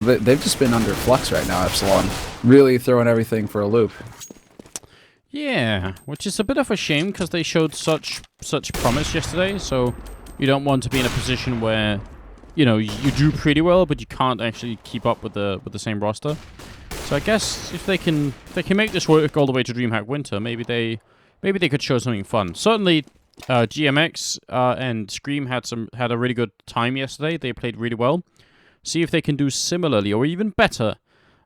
They've just been under flux right now, Epsilon. Really throwing everything for a loop. Yeah, which is a bit of a shame because they showed such promise yesterday. So you don't want to be in a position where, you know, you do pretty well, but you can't actually keep up with the same roster. So I guess if they can make this work all the way to DreamHack Winter, maybe they could show something fun. Certainly, GMX and Scream had a really good time yesterday. They played really well. See if they can do similarly or even better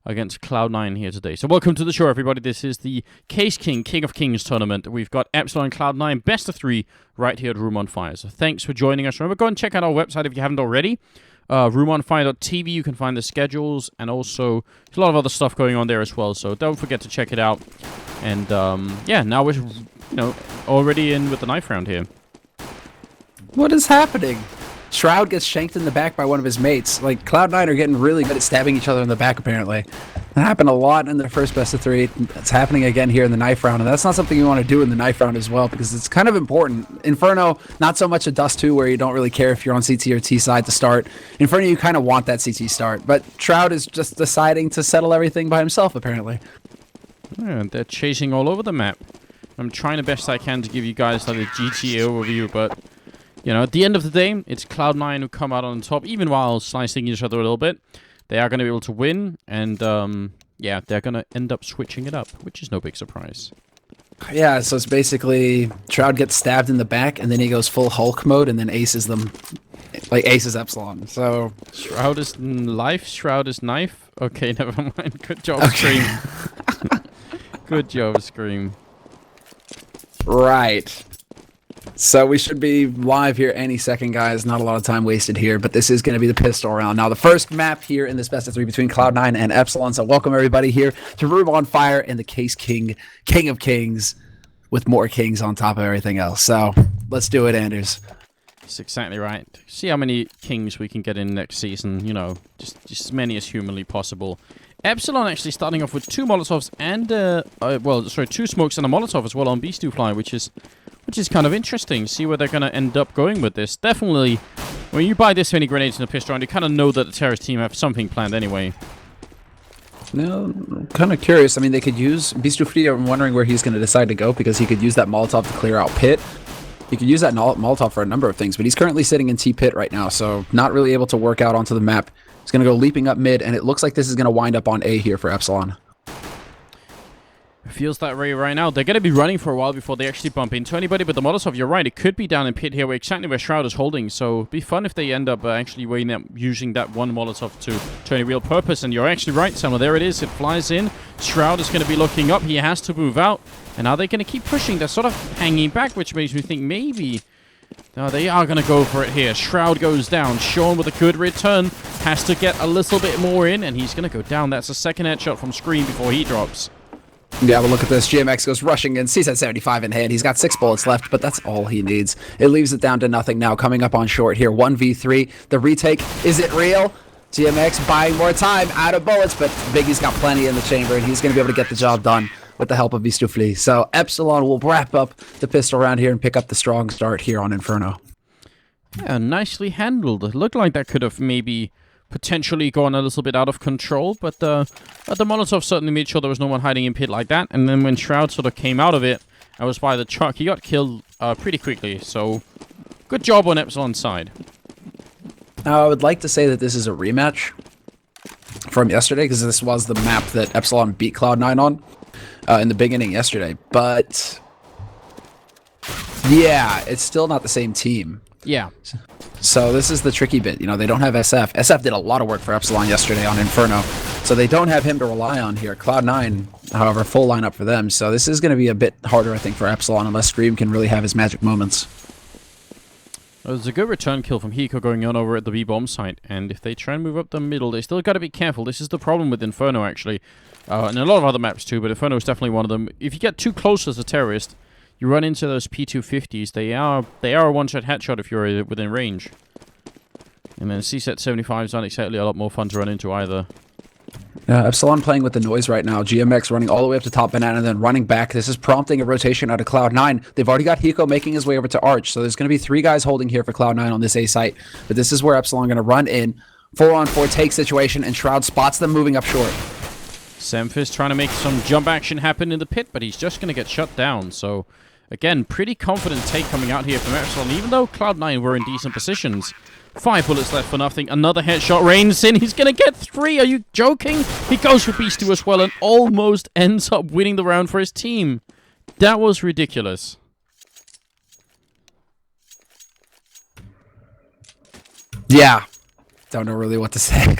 against Cloud9 here today. So welcome to the show, everybody. This is the Caseking King of Kings tournament. We've got Epsilon and Cloud9 best of 3 right here at Room on Fire. So thanks for joining us. Remember, go and check out our website if you haven't already. roomonfire.tv. You can find the schedules and also there's a lot of other stuff going on there as well. So don't forget to check it out. And yeah, now we're already in with the knife round here. What is happening? Shroud gets shanked in the back by one of his mates. Like, Cloud9 are getting really good at stabbing each other in the back, apparently. That happened a lot in their first best of 3. It's happening again here in the knife round, and that's not something you want to do in the knife round as well, because it's kind of important. Inferno, not so much a Dust 2, where you don't really care if you're on CT or T side to start. Inferno, you kind of want that CT start, but Shroud is just deciding to settle everything by himself, apparently. Yeah, they're chasing all over the map. I'm trying the best I can to give you guys like a GTA overview, but you know, at the end of the day, it's Cloud9 who come out on top, even while slicing each other a little bit. They are going to be able to win, and yeah, they're going to end up switching it up, which is no big surprise. Yeah, so it's basically Shroud gets stabbed in the back, and then he goes full Hulk mode, and then aces them. Like, aces Epsilon, so... Shroud is life, Shroud is knife? Okay, never mind. Good job, Scream. Good job, Scream. Right. So we should be live here any second, guys. Not a lot of time wasted here, but this is going to be the pistol round. Now, the first map here in this best of 3 between Cloud9 and Epsilon. So welcome everybody here to Room on Fire and the Caseking, King of Kings, with more kings on top of everything else. So let's do it, Anders. That's exactly right. See how many kings we can get in next season. You know, just as many as humanly possible. Epsilon actually starting off with 2 Molotovs and, 2 smokes and a Molotov as well on Beast 2 Fly, which is kind of interesting. See where they're going to end up going with this. Definitely, when you buy this many grenades in a pistol round, you kind of know that the terrorist team have something planned anyway. No, I'm kind of curious. I mean, they could use Beast 2 Fly. I'm wondering where he's going to decide to go, because he could use that Molotov to clear out Pit. He could use that Molotov for a number of things, but he's currently sitting in T-Pit right now, so not really able to work out onto the map. He's going to go leaping up mid, and it looks like this is going to wind up on A here for Epsilon. Feels that way right now. They're going to be running for a while before they actually bump into anybody, but the Molotov, you're right, it could be down in Pit here, exactly where Shroud is holding, so it'd be fun if they end up actually using that one Molotov to any real purpose, and you're actually right, Samuel. There it is. It flies in. Shroud is going to be looking up. He has to move out, and are they going to keep pushing? They're sort of hanging back, which makes me think maybe... No, they are going to go for it here. Shroud goes down. Sean with a good return. Has to get a little bit more in, and he's going to go down. That's a second headshot from Scream before he drops. Yeah, but look at this. GMX goes rushing in. Sees at 75 in hand. He's got 6 bullets left, but that's all he needs. It leaves it down to nothing now. Coming up on short here. 1v3. The retake. Is it real? GMX buying more time. Out of bullets, but Biggie's got plenty in the chamber, and he's going to be able to get the job done with the help of Beast 2 Fly. So Epsilon will wrap up the pistol round here and pick up the strong start here on Inferno. Yeah, nicely handled. It looked like that could have maybe potentially gone a little bit out of control, but the Molotov certainly made sure there was no one hiding in Pit like that, and then when Shroud sort of came out of it and was by the truck, he got killed pretty quickly, so good job on Epsilon's side. Now, I would like to say that this is a rematch from yesterday, because this was the map that Epsilon beat Cloud9 on in the beginning yesterday, but yeah, it's still not the same team. Yeah. So this is the tricky bit. You know, they don't have SF. SF did a lot of work for Epsilon yesterday on Inferno, so they don't have him to rely on here. Cloud9, however, full lineup for them, so this is going to be a bit harder, I think, for Epsilon, unless Scream can really have his magic moments. There's a good return kill from Hiko going on over at the B-bomb site, and if they try and move up the middle, they still got to be careful. This is the problem with Inferno, actually, and a lot of other maps too, but Inferno is definitely one of them. If you get too close as a terrorist, you run into those P250s. They are a one-shot headshot if you're within range. And then CSET 75s aren't exactly a lot more fun to run into either. Epsilon playing with the noise right now. GMX running all the way up to top banana and then running back. This is prompting a rotation out of Cloud9. They've already got Hiko making his way over to Arch, so there's going to be 3 guys holding here for Cloud9 on this A site. But this is where Epsilon going to run in, 4-on-4 take situation, and Shroud spots them moving up short. Semphis trying to make some jump action happen in the pit, but he's just going to get shut down. So, again, pretty confident take coming out here from Epsilon, even though Cloud9 were in decent positions. 5 bullets left for nothing. Another headshot rains in. He's going to get 3. Are you joking? He goes for Beast 2 as well and almost ends up winning the round for his team. That was ridiculous. Yeah. Don't know really what to say.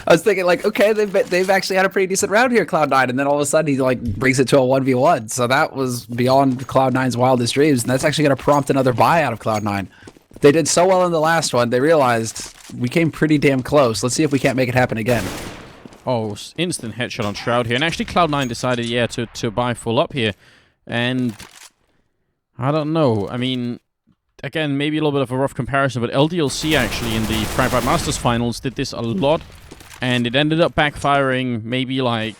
I was thinking, like, okay, they've actually had a pretty decent round here, Cloud9, and then all of a sudden he, like, brings it to a 1v1. So that was beyond Cloud9's wildest dreams, and that's actually going to prompt another buy out of Cloud9. They did so well in the last one, they realized we came pretty damn close. Let's see if we can't make it happen again. Oh, instant headshot on Shroud here. And actually Cloud9 decided, yeah, to buy full up here. And I don't know. I mean, again, maybe a little bit of a rough comparison, but LDLC actually in the Fragbite Masters finals did this a lot. And it ended up backfiring maybe like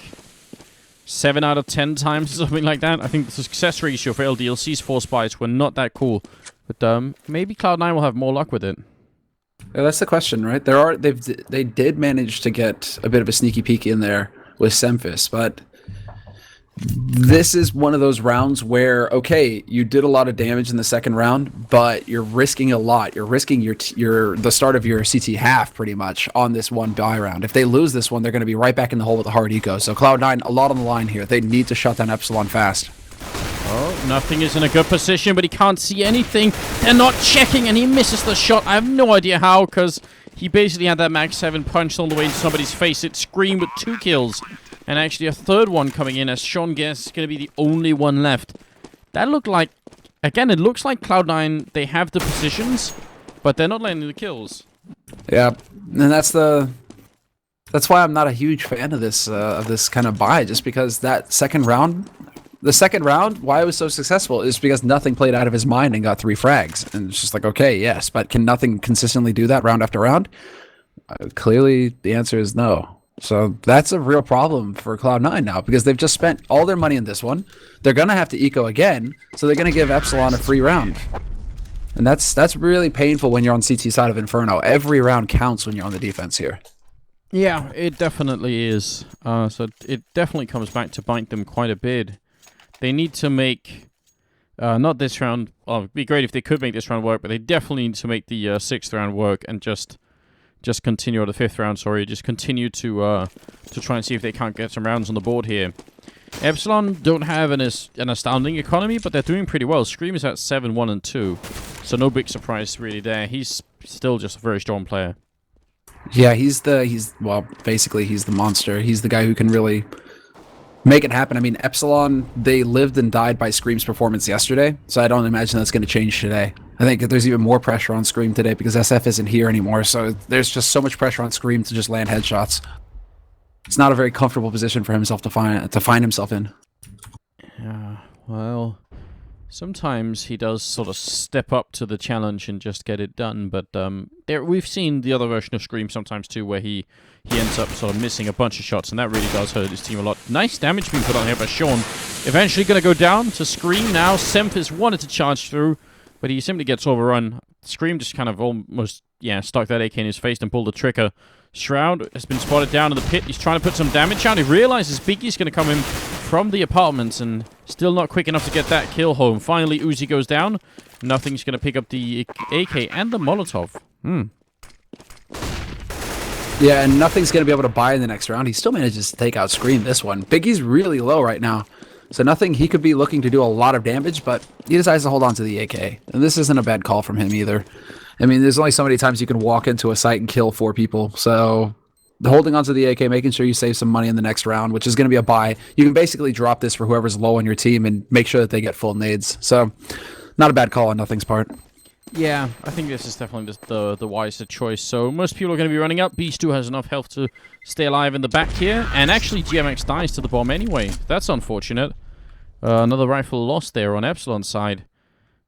7 out of 10 times or something like that. I think the success ratio for LDLC's force buys were not that cool. But maybe Cloud9 will have more luck with it. Yeah, that's the question, right? They did manage to get a bit of a sneaky peek in there with Semphis, but this is one of those rounds where, okay, you did a lot of damage in the second round, but you're risking a lot. You're risking the start of your CT half pretty much on this one buy round. If they lose this one, they're going to be right back in the hole with the hard eco. So Cloud9, a lot on the line here. They need to shut down Epsilon fast. Oh, nothing is in a good position, but he can't see anything. They're not checking, and he misses the shot. I have no idea how, because he basically had that Max 7 punched all the way into somebody's face. It screamed with 2 kills, and actually a third one coming in as Sean Guess is going to be the only one left. That looked like, again, it looks like Cloud9, they have the positions, but they're not landing the kills. Yeah, and that's why I'm not a huge fan of this kind of buy, just because that second round. The second round, why it was so successful is because nothing played out of his mind and got 3 frags. And it's just like, okay, yes, but can nothing consistently do that round after round? Clearly, the answer is no. So that's a real problem for Cloud9 now, because they've just spent all their money in this one. They're going to have to eco again, so they're going to give Epsilon a free round. And that's really painful when you're on CT side of Inferno. Every round counts when you're on the defense here. Yeah, it definitely is. So it definitely comes back to bite them quite a bit. They need to make, not this round, well, it'd be great if they could make this round work, but they definitely need to make the 6th round work and just continue, or the 5th round, sorry, just continue to try and see if they can't get some rounds on the board here. Epsilon don't have an astounding economy, but they're doing pretty well. Scream is at 7, 1, and 2, so no big surprise really there. He's still just a very strong player. Yeah, well, basically he's the monster. He's the guy who can really make it happen. I mean, Epsilon, they lived and died by Scream's performance yesterday, so I don't imagine that's going to change today. I think there's even more pressure on Scream today because SF isn't here anymore, so there's just so much pressure on Scream to just land headshots. It's not a very comfortable position for himself to find himself in. Yeah, well, sometimes he does sort of step up to the challenge and just get it done, but we've seen the other version of Scream sometimes too, where he ends up sort of missing a bunch of shots, and that really does hurt his team a lot. Nice damage being put on here by Sean. Eventually going to go down to Scream now. Semphis wanted to charge through, but he simply gets overrun. Scream just kind of almost, yeah, stuck that AK in his face and pulled the trigger. Shroud has been spotted down in the pit. He's trying to put some damage out. He realizes Biggy's going to come in from the apartments and still not quick enough to get that kill home. Finally, Uzi goes down. Nothing's going to pick up the AK and the Molotov. Yeah, and nothing's going to be able to buy in the next round. He still manages to take out Scream this one. Biggie's really low right now. So nothing, he could be looking to do a lot of damage, but he decides to hold on to the AK. And this isn't a bad call from him either. I mean, there's only so many times you can walk into a site and kill 4 people. So holding onto the AK, making sure you save some money in the next round, which is going to be a buy. You can basically drop this for whoever's low on your team and make sure that they get full nades. So not a bad call on Nothing's part. Yeah, I think this is definitely just the wiser choice. So most people are going to be running up. Beast 2 has enough health to stay alive in the back here. And actually, GMX dies to the bomb anyway. That's unfortunate. Another rifle lost there on Epsilon's side.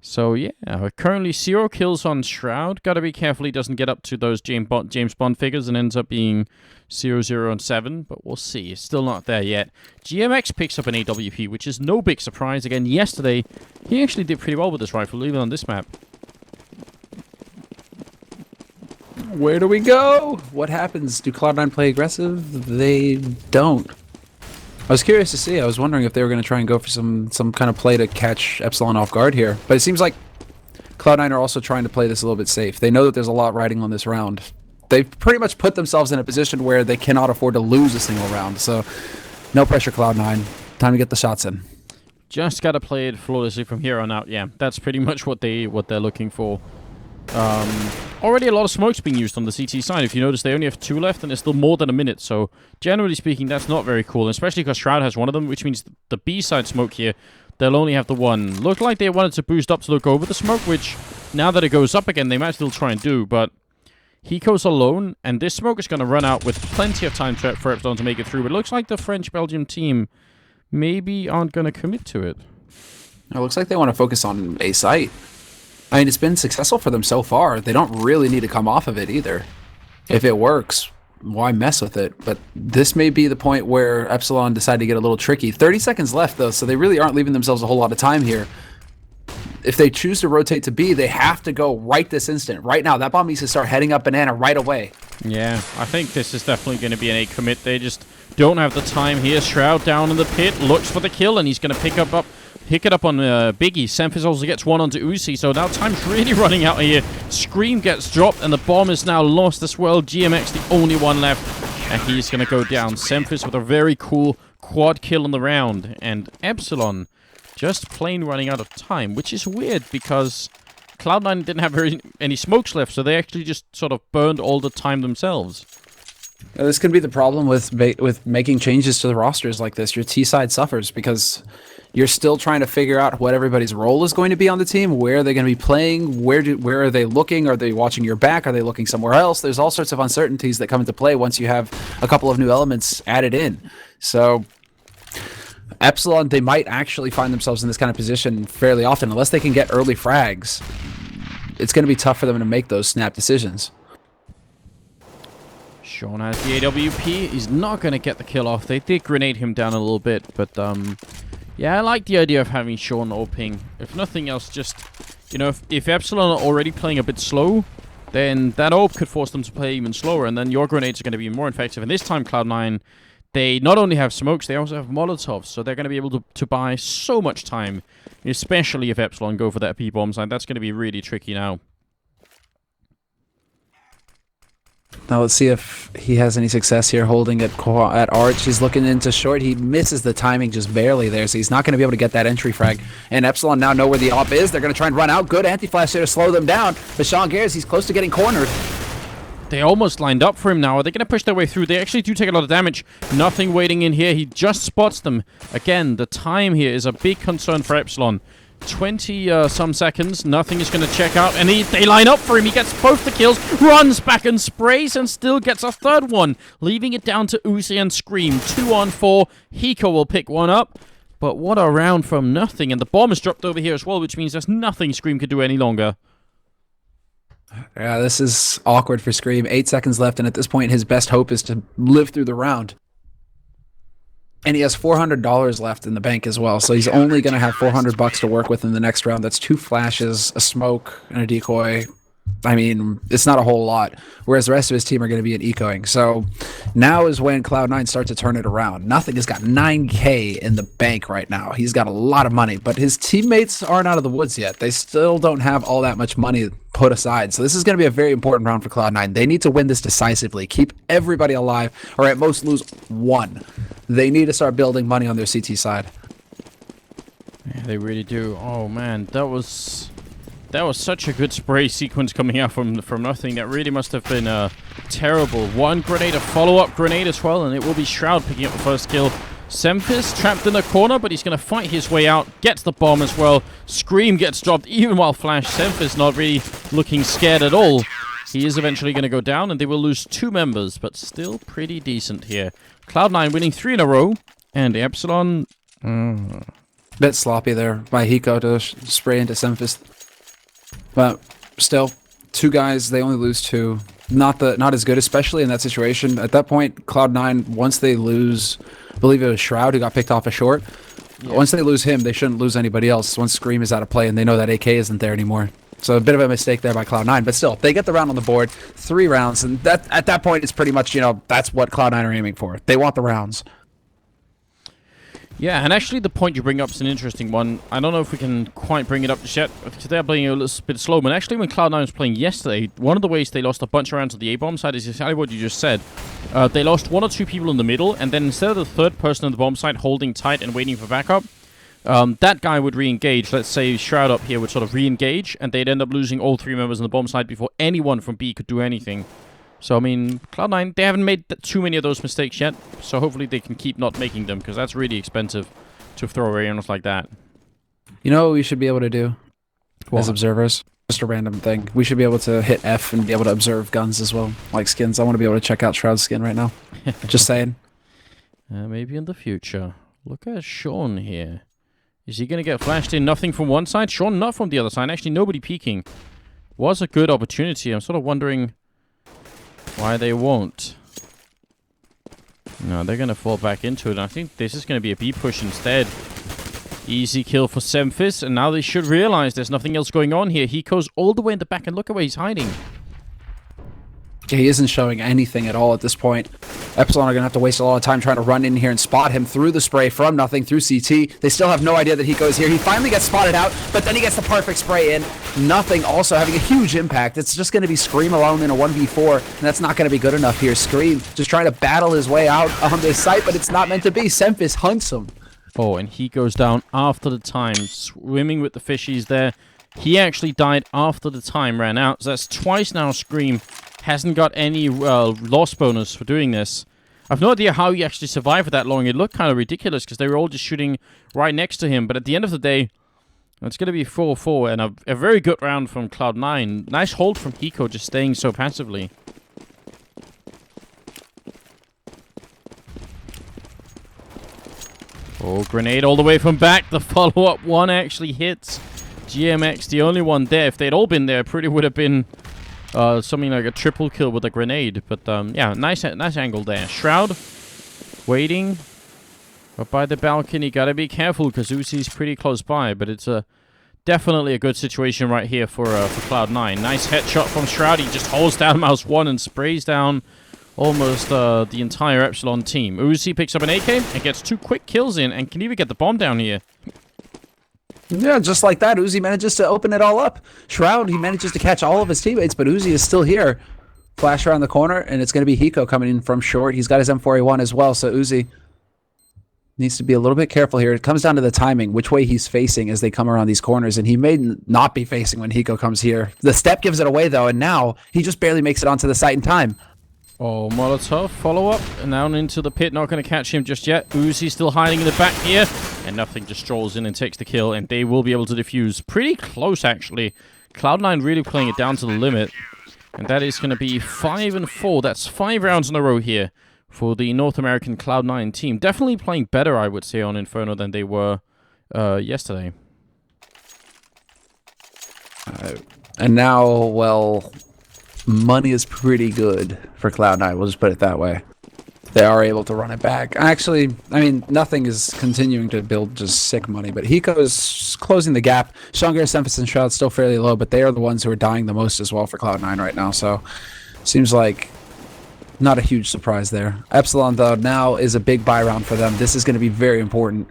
So yeah, currently 0 kills on Shroud. Gotta be careful he doesn't get up to those James Bond figures and ends up being 0, 0, and 7. But we'll see. It's still not there yet. GMX picks up an AWP, which is no big surprise. Again, yesterday, he actually did pretty well with this rifle, even on this map. Where do we go? What happens? Do Cloud9 play aggressive? They don't. I was curious to see. I was wondering if they were going to try and go for some kind of play to catch Epsilon off guard here. But it seems like Cloud9 are also trying to play this a little bit safe. They know that there's a lot riding on this round. They've pretty much put themselves in a position where they cannot afford to lose a single round. So no pressure, Cloud9. Time to get the shots in. Just gotta play it flawlessly from here on out. Yeah, that's pretty much what they're looking for. Already a lot of smoke's being used on the CT side. If you notice, they only have 2 left, and it's still more than a minute. So generally speaking, that's not very cool, especially because Shroud has one of them, which means the B side smoke here, they'll only have the one. Looked like they wanted to boost up to look over the smoke, which now that it goes up again, they might still try and do. But Hiko's alone, and this smoke is going to run out with plenty of time for Epsilon to make it through. But it looks like the French-Belgium team maybe aren't going to commit to it. It looks like they want to focus on a site. I mean, it's been successful for them so far. They don't really need to come off of it either. If it works, why mess with it? But this may be the point where Epsilon decide to get a little tricky. 30 seconds left, though, so they really aren't leaving themselves a whole lot of time here. If they choose to rotate to B, they have to go right this instant. Right now, that bomb needs to start heading up banana right away. Yeah, I think this is definitely going to be an A commit. They just don't have the time here. Shroud down in the pit, looks for the kill, and he's going to pick it up on Biggie. Semphis also gets one onto Uzi, so now time's really running out here. Scream gets dropped, and the bomb is now lost as well. GMX, the only one left, and he's going to go down. Semphis with a very cool quad kill on the round, and Epsilon just plain running out of time, which is weird because Cloud9 didn't have any smokes left, so they actually just sort of burned all the time themselves. This could be the problem with making changes to the rosters like this. Your T side suffers because you're still trying to figure out what everybody's role is going to be on the team. Where are they going to be playing? Where are they looking? Are they watching your back? Are they looking somewhere else? There's all sorts of uncertainties that come into play once you have a couple of new elements added in. So Epsilon, they might actually find themselves in this kind of position fairly often. Unless they can get early frags, it's going to be tough for them to make those snap decisions. Sean has the AWP. He's not going to get the kill off. They did grenade him down a little bit, but yeah, I like the idea of having Sean or Ping. If nothing else, just, you know, if Epsilon are already playing a bit slow, then that AWP could force them to play even slower, and then your grenades are going to be more effective. And this time, Cloud9, they not only have smokes, they also have Molotovs, so they're going to be able to buy so much time, especially if Epsilon go for that P-bomb side. That's going to be really tricky now. Now let's see if he has any success here holding at Arch. He's looking into short. He misses the timing just barely there, so he's not going to be able to get that entry frag. And Epsilon now know where the AWP is. They're going to try and run out. Good anti-flash there to slow them down. But Sean Gares, he's close to getting cornered. They almost lined up for him now. Are they going to push their way through? They actually do take a lot of damage. Nothing waiting in here. He just spots them. Again, the time here is a big concern for Epsilon. 20-some seconds. Nothing is going to check out. And they line up for him. He gets both the kills, runs back and sprays, and still gets a third one, leaving it down to Uzi and Scream. 2 on 4. Hiko will pick one up. But what a round from nothing. And the bomb is dropped over here as well, which means there's nothing Scream could do any longer. Yeah, this is awkward for Scream. 8 seconds left, and at this point, his best hope is to live through the round. And he has $400 left in the bank as well, so he's only going to have $400 to work with in the next round. That's 2 flashes, a smoke, and a decoy. I mean, it's not a whole lot, whereas the rest of his team are going to be in ecoing. So now is when Cloud9 starts to turn it around. Nothing has got $9K in the bank right now. He's got a lot of money, but his teammates aren't out of the woods yet. They still don't have all that much money put aside. So this is going to be a very important round for Cloud9. They need to win this decisively, keep everybody alive, or at most lose 1. They need to start building money on their CT side. Yeah, they really do. Oh man, that was such a good spray sequence coming out from nothing. That really must have been terrible. One grenade, a follow-up grenade as well, and it will be Shroud picking up the first kill. Semphis trapped in a corner, but he's going to fight his way out. Gets the bomb as well. Scream gets dropped even while Flash. Semphis not really looking scared at all. He is eventually going to go down, and they will lose 2 members, but still pretty decent here. Cloud9 winning 3 in a row, and Epsilon... Bit sloppy there by Hiko to spray into Semphis. But still, 2 guys, they only lose 2. Not as good, especially in that situation. At that point, Cloud9, once they lose, I believe it was Shroud who got picked off a short. Yeah. Once they lose him, they shouldn't lose anybody else. Once Scream is out of play and they know that AK isn't there anymore. So a bit of a mistake there by Cloud9, but still, they get the round on the board, 3 rounds, and that at that point, it's pretty much, that's what Cloud9 are aiming for. They want the rounds. Yeah, and actually the point you bring up is an interesting one. I don't know if we can quite bring it up just yet, because they're playing a little bit slow. But actually, when Cloud9 was playing yesterday, one of the ways they lost a bunch of rounds on the A-bomb side is exactly what you just said. They lost 1 or 2 people in the middle, and then instead of the third person on the bomb side holding tight and waiting for backup, that guy would re-engage. Let's say Shroud up here would sort of re-engage, and they'd end up losing all 3 members on the bomb side before anyone from B could do anything. So, I mean, Cloud9, they haven't made too many of those mistakes yet, so hopefully they can keep not making them, because that's really expensive to throw away rounds like that. You know what we should be able to do as observers? Just a random thing. We should be able to hit F and be able to observe guns as well, like skins. I want to be able to check out Shroud's skin right now. Just saying. Maybe in the future. Look at Sean here. Is he going to get flashed in? Nothing from one side? Sean not from the other side. Actually, nobody peeking. Was a good opportunity. I'm sort of wondering why they won't. No, they're going to fall back into it. I think this is going to be a B push instead. Easy kill for Semphis, and now they should realize there's nothing else going on here. He goes all the way in the back, and look at where he's hiding. Yeah, he isn't showing anything at all at this point. Epsilon are going to have to waste a lot of time trying to run in here and spot him through the spray from nothing, through CT. They still have no idea that he goes here. He finally gets spotted out, but then he gets the perfect spray in. Nothing also having a huge impact. It's just going to be Scream alone in a 1v4, and that's not going to be good enough here. Scream just trying to battle his way out on this site, but it's not meant to be. Semphis hunts him. Oh, and he goes down after the time, swimming with the fishies there. He actually died after the time ran out, so that's twice now Scream hasn't got any loss bonus for doing this. I've no idea how he actually survived for that long. It looked kind of ridiculous because they were all just shooting right next to him. But at the end of the day, it's going to be 4-4 and a very good round from Cloud9. Nice hold from Hiko, just staying so passively. Oh, grenade all the way from back. The follow-up one actually hits. GMX, the only one there. If they'd all been there, pretty would have been something like a triple kill with a grenade. But yeah, nice angle there. Shroud waiting up by the balcony. Gotta be careful because Uzi's pretty close by. But it's definitely a good situation right here for Cloud9. Nice headshot from Shroud. He just holds down mouse 1 and sprays down almost the entire Epsilon team. Uzi picks up an AK and gets 2 quick kills in and can even get the bomb down here. Yeah, just like that, Uzi manages to open it all up. Shroud, he manages to catch all of his teammates, but Uzi is still here. Flash around the corner, and it's going to be Hiko coming in from short. He's got his M4A1 as well, so Uzi needs to be a little bit careful here. It comes down to the timing, which way he's facing as they come around these corners, and he may not be facing when Hiko comes here. The step gives it away, though, and now he just barely makes it onto the site in time. Oh, Molotov, follow-up, and down into the pit. Not going to catch him just yet. Uzi still hiding in the back here, and nothing just strolls in and takes the kill, and they will be able to defuse. Pretty close, actually. Cloud9 really playing it down to the limit, and that is going to be 5-4. That's 5 rounds in a row here for the North American Cloud9 team. Definitely playing better, I would say, on Inferno than they were yesterday. And now, well, money is pretty good for Cloud9. We'll just put it that way. They are able to run it back. Actually, I mean, nothing is continuing to build just sick money, but Hiko is closing the gap. Shunger, Semphis, and Shroud still fairly low, but they are the ones who are dying the most as well for Cloud9 right now, so seems like not a huge surprise there. Epsilon, though, now is a big buy round for them. This is going to be very important.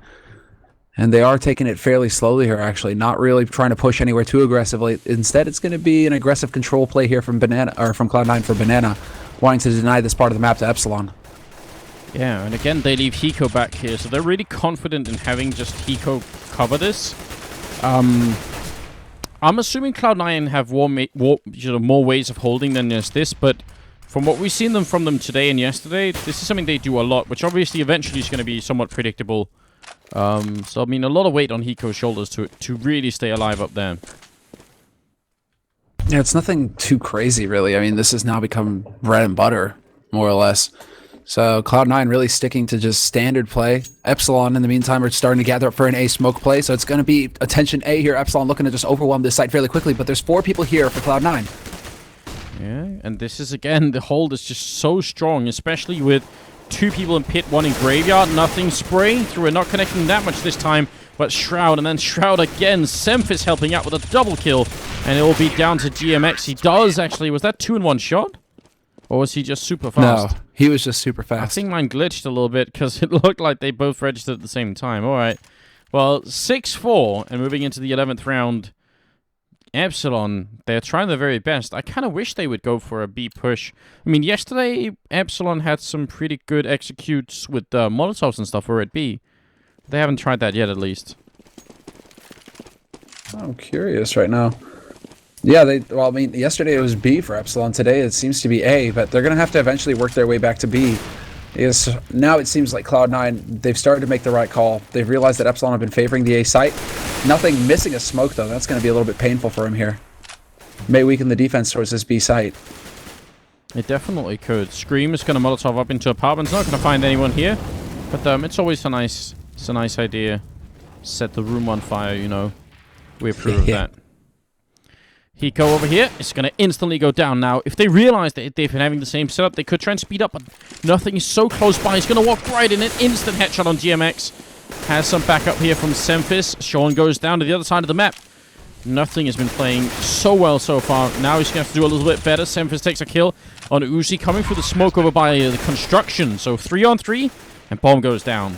And they are taking it fairly slowly here, actually, not really trying to push anywhere too aggressively. Instead, it's going to be an aggressive control play here from Cloud9 for Banana, wanting to deny this part of the map to Epsilon. Yeah, and again, they leave Hiko back here, so they're really confident in having just Hiko cover this. I'm assuming Cloud9 have more ways of holding than just this, but from what we've seen from them today and yesterday, this is something they do a lot, which obviously eventually is going to be somewhat predictable. So, I mean, a lot of weight on Hiko's shoulders to really stay alive up there. Yeah, it's nothing too crazy, really. I mean, this has now become bread and butter, more or less. So, Cloud9 really sticking to just standard play. Epsilon, in the meantime, are starting to gather up for an A smoke play, so it's going to be attention A here. Epsilon looking to just overwhelm this site fairly quickly, but there's 4 people here for Cloud9. Yeah, and this is, again, the hold is just so strong, especially with 2 people in pit, 1 in graveyard, nothing spraying through it, not connecting that much this time. But Shroud, and then Shroud again. Semphis helping out with a double kill. And it will be down to GMX. He does actually... Was that 2 in 1 shot? Or was he just super fast? No, he was just super I fast. think mine glitched a little bit because it looked like they both registered at the same time. All right. Well, 6-4, and moving into the 11th round, Epsilon, they're trying their very best. I kind of wish they would go for a B push. I mean, yesterday, Epsilon had some pretty good executes with Molotovs and stuff over at B. They haven't tried that yet, at least. I'm curious right now. Yeah, well, I mean, yesterday it was B for Epsilon. Today it seems to be A, but they're going to have to eventually work their way back to B. Because now it seems like Cloud9, they've started to make the right call. They've realized that Epsilon have been favoring the A site. Nothing missing a smoke, though. That's going to be a little bit painful for him here. May weaken the defense towards this B site. It definitely could. Scream is going to Molotov up into apartments. Not going to find anyone here. But it's always a nice idea. Set the room on fire, you know. We approve of that. Hiko over here is going to instantly go down now. If they realize that they've been having the same setup, they could try and speed up, but nothing is so close by. He's going to walk right in. An instant headshot on GMX. Has some backup here from Semphis. Sean goes down to the other side of the map. Nothing has been playing so well so far. Now he's going to have to do a little bit better. Semphis takes a kill on Uzi, coming through the smoke over by the construction. So 3-on-3, and bomb goes down.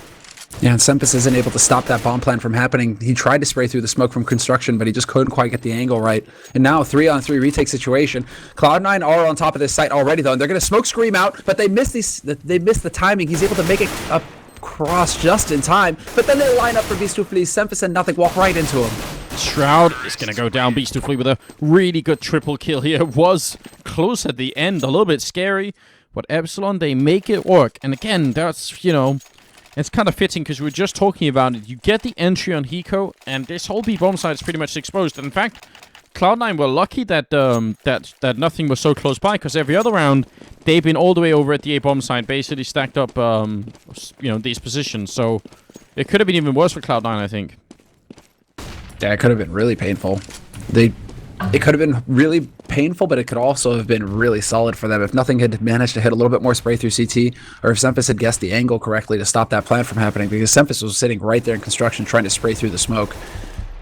Yeah, and Semphis isn't able to stop that bomb plan from happening. He tried to spray through the smoke from construction, but he just couldn't quite get the angle right. And now 3-on-3 retake situation. Cloud9 are on top of this site already, though, and they're going to smoke Scream out, but they miss the timing. He's able to make it across just in time, but then they line up for Beast Fleas. Semphis and Nothing walk right into him. Shroud is going to go down. Beast Flee with a really good triple kill here. Was close at the end, a little bit scary, but Epsilon, they make it work. And again, that's, you know... It's kind of fitting because we were just talking about it. You get the entry on Hiko, and this whole B bomb site is pretty much exposed. And in fact, Cloud9 were lucky that that Nothing was so close by, because every other round they've been all the way over at the A bomb site, basically stacked up, you know, these positions. So it could have been even worse for Cloud9, I think. Yeah, it could have been really painful. It could have been really painful, but it could also have been really solid for them if Nothing had managed to hit a little bit more spray through CT, or if Semphis had guessed the angle correctly to stop that plant from happening, because Semphis was sitting right there in construction trying to spray through the smoke.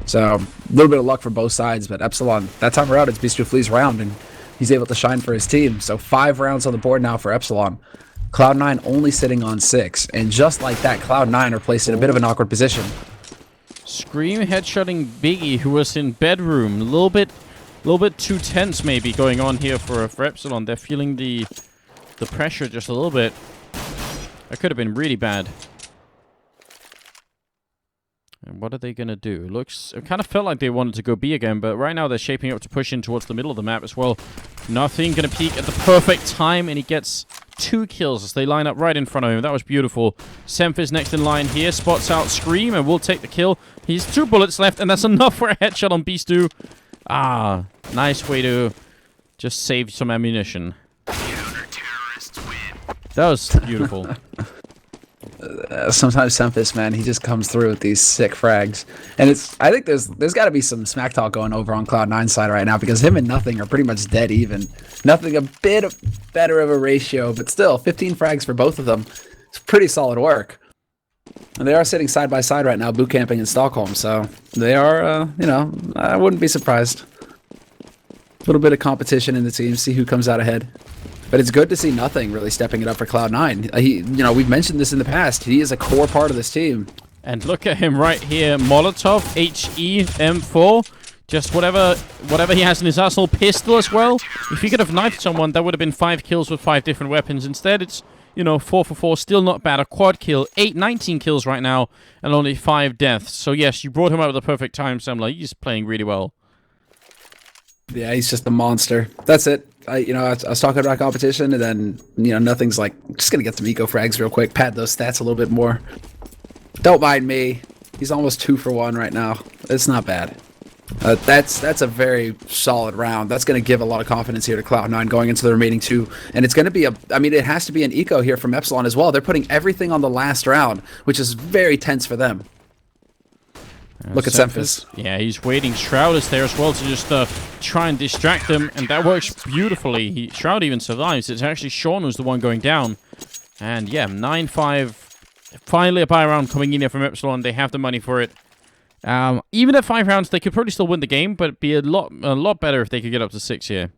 So, a little bit of luck for both sides, but Epsilon, that time around, it's Beast Flea's round, and he's able to shine for his team. So 5 rounds on the board now for Epsilon. Cloud9 only sitting on 6, and just like that, Cloud9 are placed in a bit of an awkward position. Scream headshotting Biggie, who was in bedroom. A little bit too tense, maybe, going on here for Epsilon. They're feeling the pressure just a little bit. That could have been really bad. And what are they going to do? It kind of felt like they wanted to go B again, but right now they're shaping up to push in towards the middle of the map as well. Nothing going to peek at the perfect time, and he gets 2 kills as they line up right in front of him. That was beautiful. Semphis next in line here, spots out Scream, and will take the kill. He's 2 bullets left, and that's enough for a headshot on Beastu. Ah, nice way to just save some ammunition. That was beautiful. Sometimes Semphis, man, he just comes through with these sick frags. And I think there's got to be some smack talk going over on Cloud9's side right now, because him and Nothing are pretty much dead even. Nothing a bit better of a ratio, but still, 15 frags for both of them. It's pretty solid work. And they are sitting side by side right now, boot camping in Stockholm, so they are, you know, I wouldn't be surprised. A little bit of competition in the team, see who comes out ahead. But it's good to see Nothing really stepping it up for Cloud9. You know, we've mentioned this in the past. He is a core part of this team. And look at him right here, Molotov, HE, M4. Just whatever he has in his arsenal, pistol as well. If he could have knifed someone, that would have been 5 kills with 5 different weapons. Instead, it's, you know, 4 for 4, still not bad. A quad kill, 19 kills right now, and only 5 deaths. So yes, you brought him out at the perfect time, Samla. He's playing really well. Yeah, he's just a monster. That's it. I was talking about competition, and then, you know, Nothing's like, just gonna get some eco frags real quick, pad those stats a little bit more. Don't mind me. He's almost 2 for 1 right now. It's not bad. That's a very solid round. That's going to give a lot of confidence here to Cloud9 going into the remaining 2. And it's going to be it has to be an eco here from Epsilon as well. They're putting everything on the last round, which is very tense for them. Look at Semphis. Yeah, he's waiting. Shroud is there as well to just try and distract them, and that works beautifully. Shroud even survives. It's actually Sean who's the one going down. And yeah, 9-5. Finally a buy round coming in here from Epsilon. They have the money for it. Even at 5 rounds, they could probably still win the game, but it'd be a lot better if they could get up to 6 here.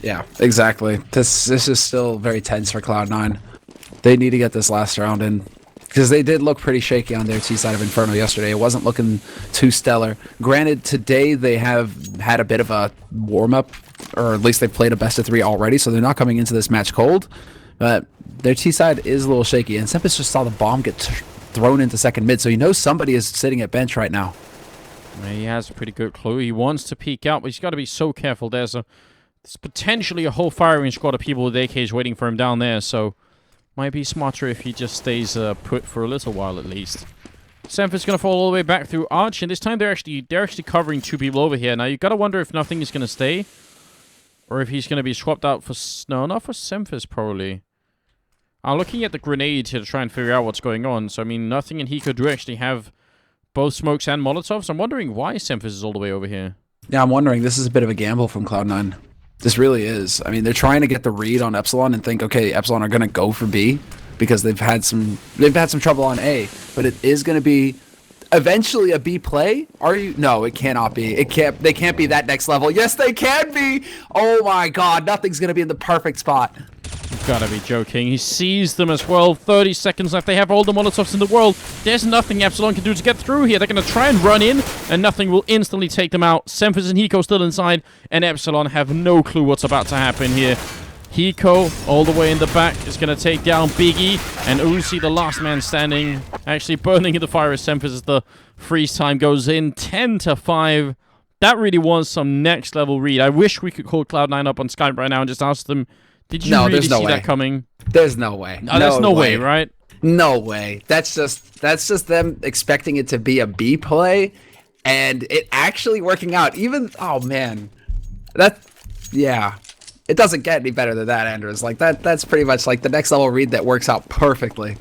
Yeah, exactly. This is still very tense for Cloud9. They need to get this last round in. Because they did look pretty shaky on their T side of Inferno yesterday. It wasn't looking too stellar. Granted, today they have had a bit of a warm-up, or at least they've played a best-of-3 already, so they're not coming into this match cold. But their T side is a little shaky, and Sempus just saw the bomb get thrown into second mid, so he knows somebody is sitting at bench right now. He has a pretty good clue. He wants to peek out, but he's got to be so careful. There's potentially a whole firing squad of people with AKs waiting for him down there, so might be smarter if he just stays put for a little while at least. Semphis going to fall all the way back through Arch, and this time they're actually covering 2 people over here. Now you got to wonder if nothing is going to stay, or if he's going to be swapped out for not for Semphis probably. I'm looking at the grenades here to try and figure out what's going on. So I mean, nothing and Hiko do actually have both smokes and Molotovs. I'm wondering why Semphis is all the way over here. Yeah, I'm wondering. This is a bit of a gamble from Cloud9. This really is. I mean, they're trying to get the read on Epsilon and think, okay, Epsilon are going to go for B because they've had some trouble on A, but it is going to be eventually a B play. Are you? No, it cannot be. It can't. They can't be that next level. Yes, they can be. Oh my God, nothing's going to be in the perfect spot. You've got to be joking. He sees them as well. 30 seconds left. They have all the Molotovs in the world. There's nothing Epsilon can do to get through here. They're going to try and run in, and nothing will instantly take them out. Semphis and Hiko still inside, and Epsilon have no clue what's about to happen here. Hiko, all the way in the back, is going to take down Biggie, and Uzi, the last man standing, actually burning in the fire as Semphis as the freeze time goes in. 10-5. That really was some next-level read. I wish we could call Cloud9 up on Skype right now and just ask them, did you really see that coming? There's no way. No, there's no way, right? No way. That's just them expecting it to be a B play, and it actually working out. Even oh man, yeah, it doesn't get any better than that, Andrews. Like that's pretty much like the next level read that works out perfectly.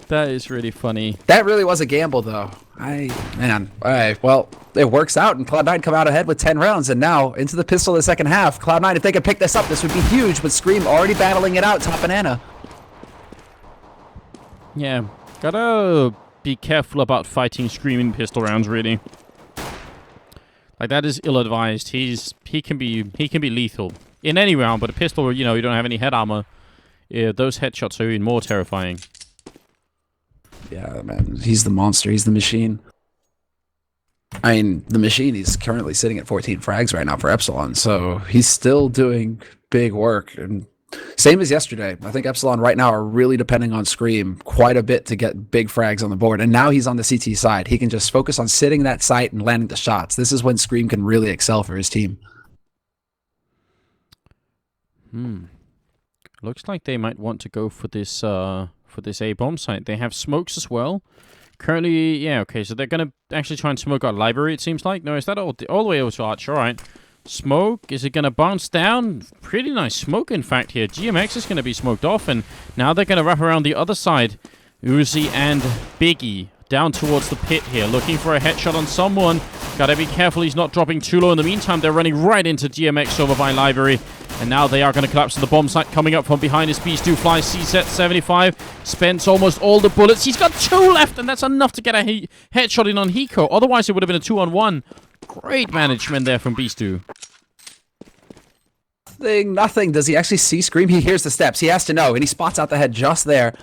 That is really funny. That really was a gamble, though. Man. All right. Well, it works out, and Cloud9 come out ahead with 10 rounds, and now into the pistol in the second half. Cloud9, if they could pick this up, this would be huge, but Scream already battling it out, top banana. Yeah. Gotta be careful about fighting Screaming pistol rounds, really. Like, that is ill-advised. He can be lethal in any round, but a pistol where, you know, you don't have any head armor, yeah, those headshots are even more terrifying. Yeah, man. He's the monster. He's the machine. I mean, the machine, he's currently sitting at 14 frags right now for Epsilon, so he's still doing big work. And same as yesterday. I think Epsilon right now are really depending on Scream quite a bit to get big frags on the board. And now he's on the CT side. He can just focus on sitting that site and landing the shots. This is when Scream can really excel for his team. Looks like they might want to go for this A-bomb site. They have smokes as well. Currently, yeah, okay, so they're going to actually try and smoke out library, it seems like. No, is that all the way over to Arch? All right. Smoke, is it going to bounce down? Pretty nice smoke, in fact, here. GMX is going to be smoked off, and now they're going to wrap around the other side. Uzi and Biggie down towards the pit here, looking for a headshot on someone. Gotta be careful he's not dropping too low. In the meantime, they're running right into GMX over by library. And now they are going to collapse to the bomb site. Coming up from behind is Beast 2 Fly, C-set 75. Spends almost all the bullets. He's got 2 left, and that's enough to get a headshot in on Hiko. Otherwise, it would have been a 2-on-1. Great management there from Beast 2. Nothing. Does he actually see Scream? He hears the steps. He has to know, and he spots out the head just there.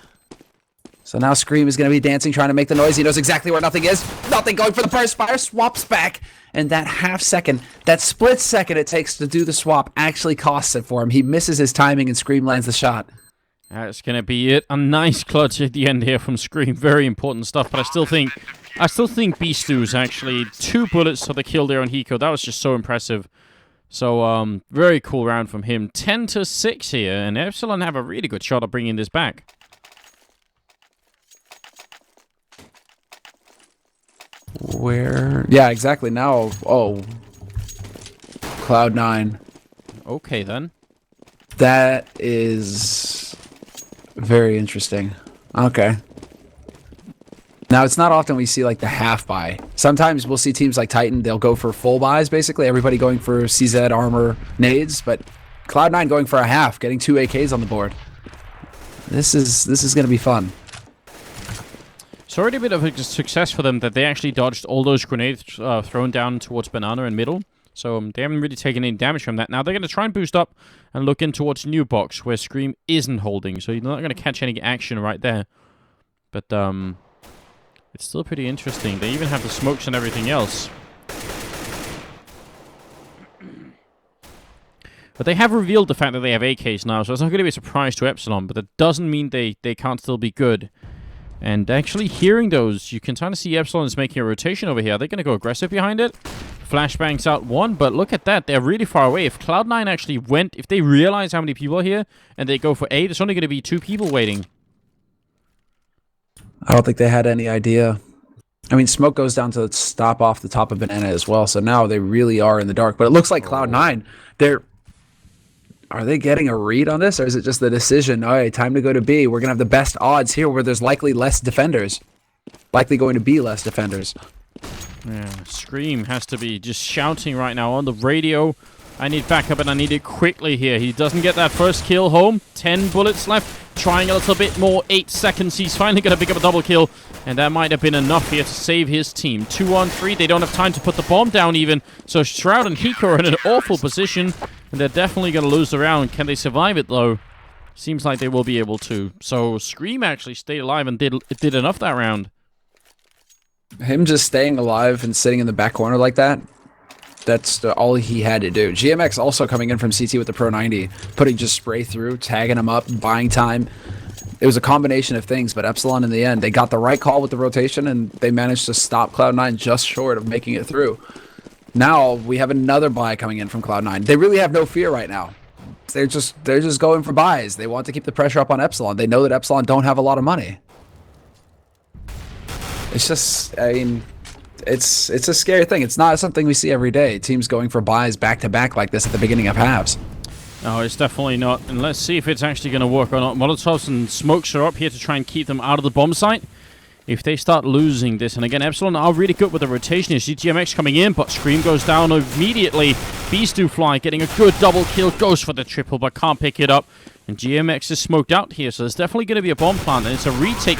So now Scream is going to be dancing, trying to make the noise. He knows exactly where Nothing is. Nothing going for the burst fire. Swaps back. And that half second, that split second it takes to do the swap actually costs it for him. He misses his timing and Scream lands the shot. That's going to be it. A nice clutch at the end here from Scream. Very important stuff. But I still think Beast 2 is actually 2 bullets for the kill there on Hiko. That was just so impressive. So, very cool round from him. 10-6 here. And Epsilon have a really good shot at bringing this back. Where? Yeah, exactly. Now, Cloud9. Okay, then. That is very interesting. Okay. Now, it's not often we see, like, the half buy. Sometimes we'll see teams like Titan, they'll go for full buys, basically. Everybody going for CZ, armor, nades. But Cloud9 going for a half, getting 2 AKs on the board. This is going to be fun. It's already a bit of a success for them that they actually dodged all those grenades thrown down towards Banana and middle. So they haven't really taken any damage from that. Now they're going to try and boost up and look in towards New Box, where Scream isn't holding. So you're not going to catch any action right there. But it's still pretty interesting. They even have the smokes and everything else. But they have revealed the fact that they have AKs now, so it's not going to be a surprise to Epsilon, but that doesn't mean they can't still be good. And actually hearing those, you can kind of see Epsilon is making a rotation over here. Are they going to go aggressive behind it? Flashbangs out one, but look at that. They're really far away. If Cloud9 actually went, if they realize how many people are here, and they go for A, there's only going to be 2 people waiting. I don't think they had any idea. I mean, smoke goes down to stop off the top of Banana as well, so now they really are in the dark. But it looks like Cloud9, are they getting a read on this, or is it just the decision, all right, time to go to B. We're going to have the best odds here where there's likely less defenders. Likely going to be less defenders. Yeah, Scream has to be just shouting right now on the radio. I need backup, and I need it quickly here. He doesn't get that first kill home. 10 bullets left. Trying a little bit more. 8 seconds. He's finally going to pick up a double kill. And that might have been enough here to save his team. 2 on 3. They don't have time to put the bomb down even. So Shroud and Hiko are in an awful position. And they're definitely going to lose the round. Can they survive it, though? Seems like they will be able to. So Scream actually stayed alive and did enough that round. Him just staying alive and sitting in the back corner like that, that's all he had to do. GMX also coming in from CT with the Pro 90, putting just spray through, tagging him up, buying time. It was a combination of things, but Epsilon in the end, they got the right call with the rotation, and they managed to stop Cloud9 just short of making it through. Now we have another buy coming in from Cloud9. They really have no fear right now. They're just going for buys. They want to keep the pressure up on Epsilon. They know that Epsilon don't have a lot of money. It's just, I mean, it's a scary thing. It's not something we see every day. Teams going for buys back-to-back like this at the beginning of halves. No, it's definitely not. And let's see if it's actually going to work or not. Molotovs and smokes are up here to try and keep them out of the bomb site. If they start losing this, and again, Epsilon are really good with the rotation. You see GMX coming in, but Scream goes down immediately. Beast do fly, getting a good double kill, goes for the triple, but can't pick it up. And GMX is smoked out here, so there's definitely going to be a bomb plant, and it's a retake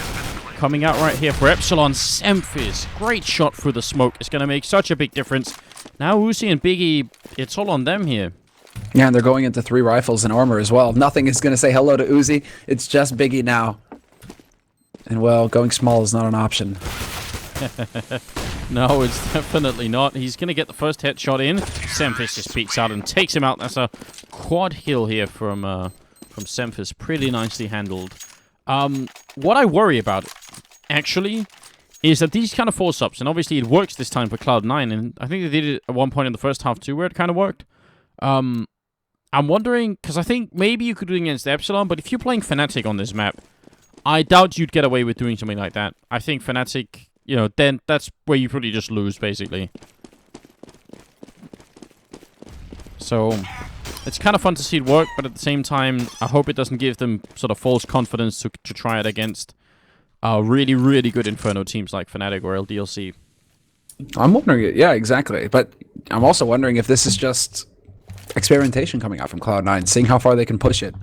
coming out right here for Epsilon. Semphis, great shot through the smoke. It's going to make such a big difference. Now Uzi and Biggie, it's all on them here. Yeah, and they're going into 3 rifles and armor as well. Nothing is going to say hello to Uzi. It's just Biggie now. And, well, going small is not an option. No, it's definitely not. He's going to get the first headshot in. Semphis just peeks out and takes him out. That's a quad kill here from Semphis. Pretty nicely handled. What I worry about, actually, is that these kind of force-ups, and obviously it works this time for Cloud9, and I think they did it at one point in the first half too, where it kind of worked. I'm wondering, because I think maybe you could do it against Epsilon, but if you're playing Fnatic on this map, I doubt you'd get away with doing something like that. I think Fnatic, you know, then that's where you probably just lose, basically. So it's kind of fun to see it work, but at the same time, I hope it doesn't give them sort of false confidence to try it against really, really good Inferno teams like Fnatic or LDLC. I'm wondering, yeah, exactly. But I'm also wondering if this is just experimentation coming out from Cloud9, seeing how far they can push it.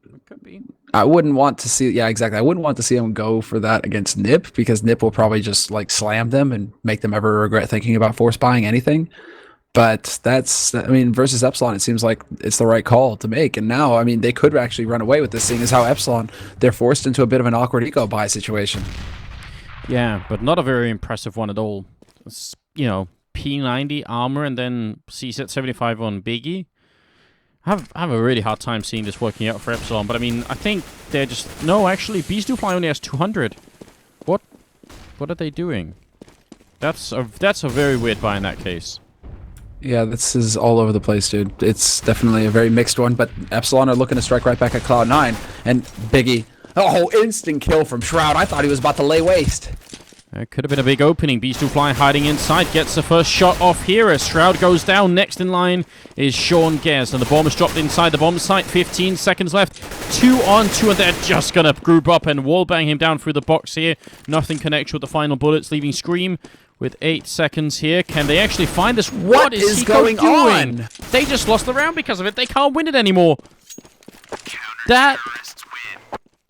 It could be. I wouldn't want to see, yeah, exactly. I wouldn't want to see them go for that against NiP, because NiP will probably just like slam them and make them ever regret thinking about force buying anything. But that's, I mean, versus Epsilon, it seems like it's the right call to make. And now, I mean, they could actually run away with this, seeing as how Epsilon, they're forced into a bit of an awkward eco buy situation. Yeah, but not a very impressive one at all. It's, you know, P90 armor and then CZ 75 on Biggie. I have a really hard time seeing this working out for Epsilon, but I mean, I think they're just... No, actually, Beast Fly only has 200. What are they doing? That's a very weird buy in that case. Yeah, this is all over the place, dude. It's definitely a very mixed one, but Epsilon are looking to strike right back at Cloud9, and Biggie... Oh, instant kill from Shroud. I thought he was about to lay waste. It could have been a big opening. Beast Fly hiding inside. Gets the first shot off here as Shroud goes down. Next in line is Sean Gez. And the bomb is dropped inside the bomb site. 15 seconds left. 2 on 2. And they're just going to group up and wallbang him down through the box here. Nothing connects with the final bullets, leaving Scream with 8 seconds here. Can they actually find this? What is going on? They just lost the round because of it. They can't win it anymore. That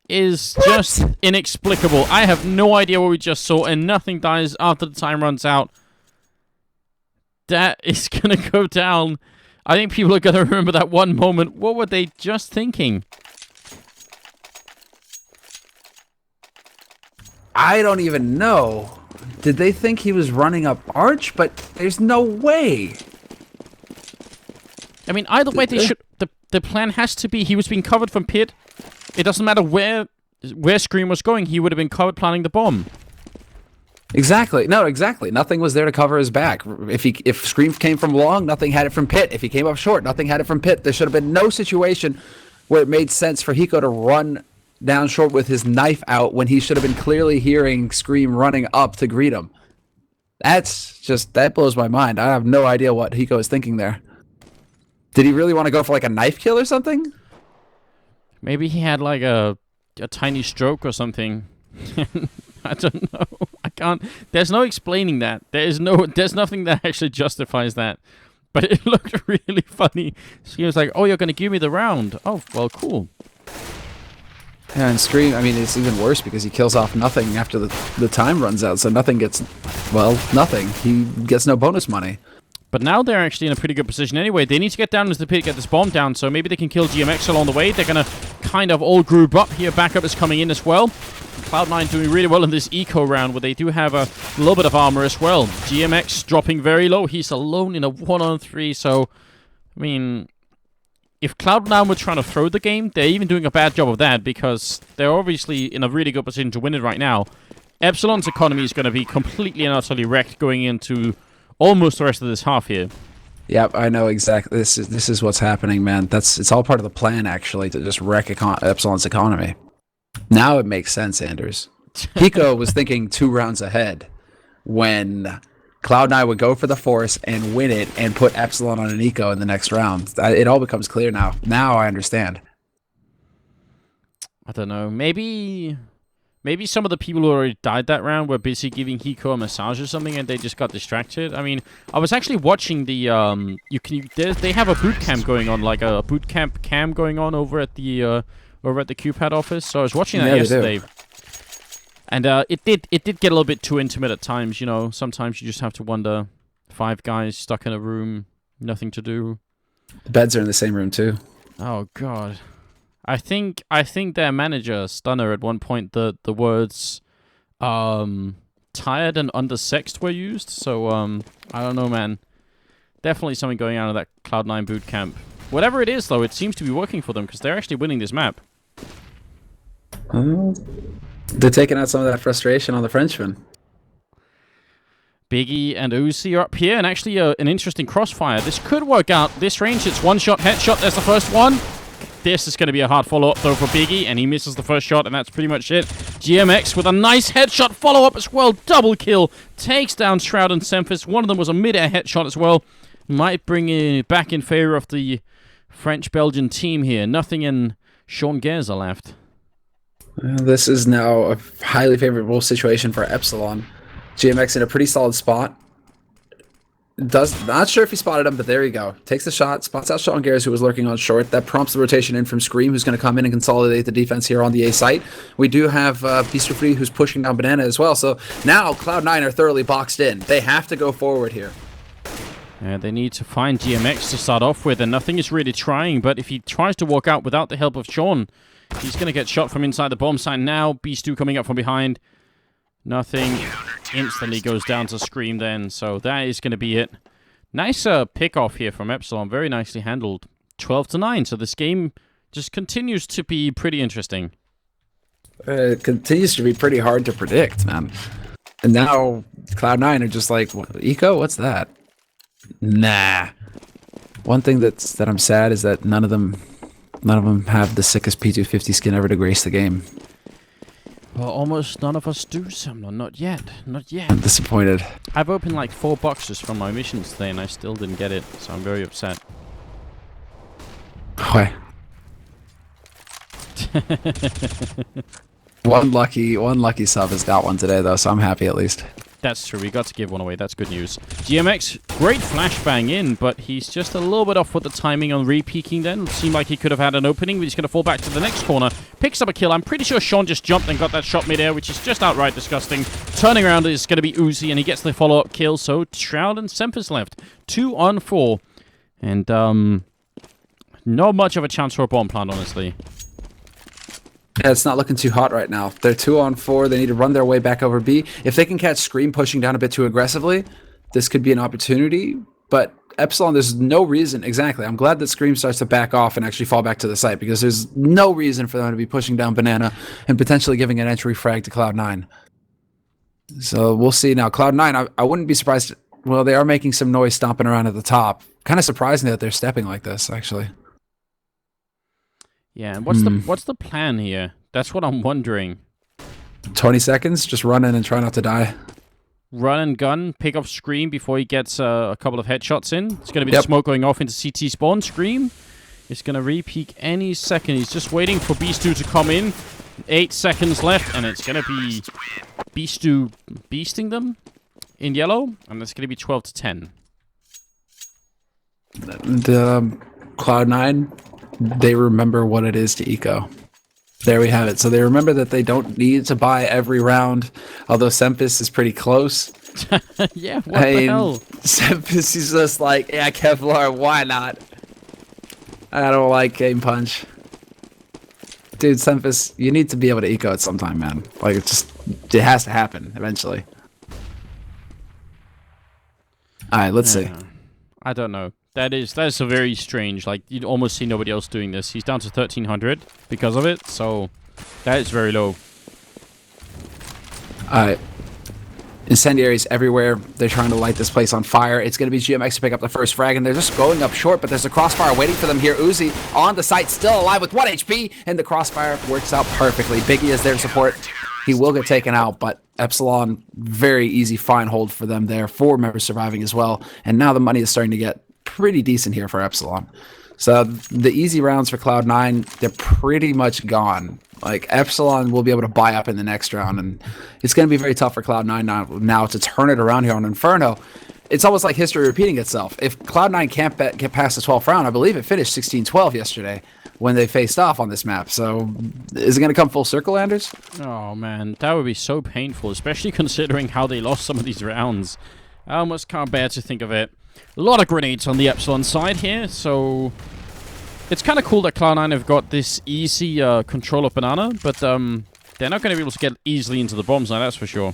is just inexplicable. I have no idea what we just saw, and nothing dies after the time runs out. That is going to go down. I think people are going to remember that one moment. What were they just thinking? I don't even know. Did they think he was running up Arch? But there's no way. I mean, either way, they should. The plan has to be he was being covered from pit. It doesn't matter where Scream was going. He would have been covered planting the bomb. Exactly. No, exactly. Nothing was there to cover his back. If Scream came from long, nothing had it from pit. If he came up short, nothing had it from pit. There should have been no situation where it made sense for Hiko to run down short with his knife out when he should have been clearly hearing Scream running up to greet him. That blows my mind. I have no idea what Hiko is thinking there. Did he really want to go for like a knife kill or something? Maybe he had like a tiny stroke or something. I don't know. I can't. There's no explaining that. There's nothing that actually justifies that. But it looked really funny. He was like, "Oh, you're gonna give me the round? Oh, well, cool." Yeah, and Scream, I mean, it's even worse because he kills off nothing after the time runs out, so nothing gets, well, nothing. He gets no bonus money. But now they're actually in a pretty good position anyway. They need to get down into the pit, get this bomb down, so maybe they can kill GMX along the way. They're going to kind of all group up here. Backup is coming in as well. Cloud9 doing really well in this eco round, where they do have a little bit of armor as well. GMX dropping very low. He's alone in a 1-on-3, so, I mean, if Cloud9 were trying to throw the game, they're even doing a bad job of that, because they're obviously in a really good position to win it right now. Epsilon's economy is going to be completely and utterly wrecked going into almost the rest of this half here. Yep, I know exactly. This is what's happening, man. It's all part of the plan, actually, to just wreck Epsilon's economy. Now it makes sense, Anders. Hiko was thinking 2 rounds ahead when Cloud9 would go for the Force and win it and put Epsilon on an eco in the next round. It all becomes clear now. Now I understand. I don't know. Maybe some of the people who already died that round were busy giving Hiko a massage or something, and they just got distracted. I mean, I was actually watching the they have a boot camp going on, like a boot camp cam going on over at the QPAD office. So I was watching that yesterday, and it did get a little bit too intimate at times. You know, sometimes you just have to wonder, 5 guys stuck in a room, nothing to do. The beds are in the same room too. Oh God. I think their manager, Stunner, at one point the words tired and undersexed were used. So I don't know, man. Definitely something going on in that Cloud9 boot camp. Whatever it is, though, it seems to be working for them because they're actually winning this map. They're taking out some of that frustration on the Frenchman. Biggie and Uzi are up here, and actually an interesting crossfire. This could work out. This range, it's 1-shot headshot. There's the first one. This is going to be a hard follow-up, though, for Biggie, and he misses the first shot, and that's pretty much it. GMX with a nice headshot follow-up as well. Double kill. Takes down Shroud and Semphis. One of them was a mid-air headshot as well. Might bring it back in favor of the French-Belgian team here. Nothing in Sean Gerza left. This is now a highly favorable situation for Epsilon. GMX in a pretty solid spot. Not sure if he spotted him, but there you go. Takes the shot, spots out Sean Garris, who was lurking on short. That prompts the rotation in from Scream, who's going to come in and consolidate the defense here on the A site. We do have Beaster Free, who's pushing down Banana as well. So now Cloud9 are thoroughly boxed in. They have to go forward here. Yeah, they need to find GMX to start off with, and nothing is really trying. But if he tries to walk out without the help of Sean, he's going to get shot from inside the bomb site now. Beast 2 coming up from behind. Nothing. Instantly goes down to Scream then, so that is going to be it. Nice pick-off here from Epsilon. Very nicely handled. 12-9, so this game just continues to be pretty interesting. It continues to be pretty hard to predict, man. And now Cloud9 are just like, Eco? What's that? Nah. One thing that I'm sad is that none of them have the sickest P250 skin ever to grace the game. Well, almost none of us do, Sam. Not yet. Not yet. I'm disappointed. I've opened like 4 boxes from my missions today, and I still didn't get it, so I'm very upset. Why? One lucky sub has got one today, though, so I'm happy at least. That's true. We got to give one away. That's good news. GMX Great flashbang in, but he's just a little bit off with the timing on re-peeking then. It seemed like he could have had an opening, but he's going to fall back to the next corner. Picks up a kill. I'm pretty sure Sean just jumped and got that shot mid-air, which is just outright disgusting. Turning around is going to be Uzi, and he gets the follow-up kill, so Shroud and Semphis left. 2 on 4. And, not much of a chance for a bomb plant, honestly. Yeah, it's not looking too hot right now. They're 2 on 4. They need to run their way back over B. If they can catch Scream pushing down a bit too aggressively, this could be an opportunity, but Epsilon, there's no reason. Exactly. I'm glad that Scream starts to back off and actually fall back to the site, because there's no reason for them to be pushing down Banana and potentially giving an entry frag to Cloud9. So we'll see now. Cloud9, I wouldn't be surprised. Well, they are making some noise stomping around at the top. Kind of surprising that they're stepping like this, actually. Yeah, and what's the plan here? That's what I'm wondering. 20 seconds, just run in and try not to die. Run and gun, pick up Scream before he gets a couple of headshots in. It's going to be the smoke going off into CT spawn. Scream is going to re-peek any second. He's just waiting for Beastu to come in. 8 seconds left, and it's going to be Beastu beasting them in yellow, and it's going to be 12 to 10. The Cloud9, they remember what it is to eco. There we have it. So they remember that they don't need to buy every round, although Semphis is pretty close. Yeah, what the hell? Semphis is just like, yeah, Kevlar, why not? I don't like Game Punch. Dude, Semphis, you need to be able to eco at some time, man. Like, it has to happen eventually. Alright, let's see. I don't know. That is a very strange, like, you'd almost see nobody else doing this. He's down to 1300 because of it, so that is very low. Alright. Incendiaries everywhere. They're trying to light this place on fire. It's going to be GMX to pick up the first frag, and they're just going up short, but there's a crossfire waiting for them here. Uzi on the site, still alive with 1 HP, and the crossfire works out perfectly. Biggie is there to support. He will get taken out, but Epsilon, very easy fine hold for them there. 4 members surviving as well, and now the money is starting to get pretty decent here for Epsilon. So the easy rounds for Cloud9, they're pretty much gone. Like, Epsilon will be able to buy up in the next round, and it's going to be very tough for Cloud9 now to turn it around here on Inferno. It's almost like history repeating itself. If Cloud9 can't get past the 12th round, I believe it finished 16-12 yesterday when they faced off on this map. So is it going to come full circle, Anders? Oh, man, that would be so painful, especially considering how they lost some of these rounds. I almost can't bear to think of it. A lot of grenades on the Epsilon side here, so it's kind of cool that Cloud9 have got this easy control of Banana, but they're not going to be able to get easily into the bombs now, that's for sure.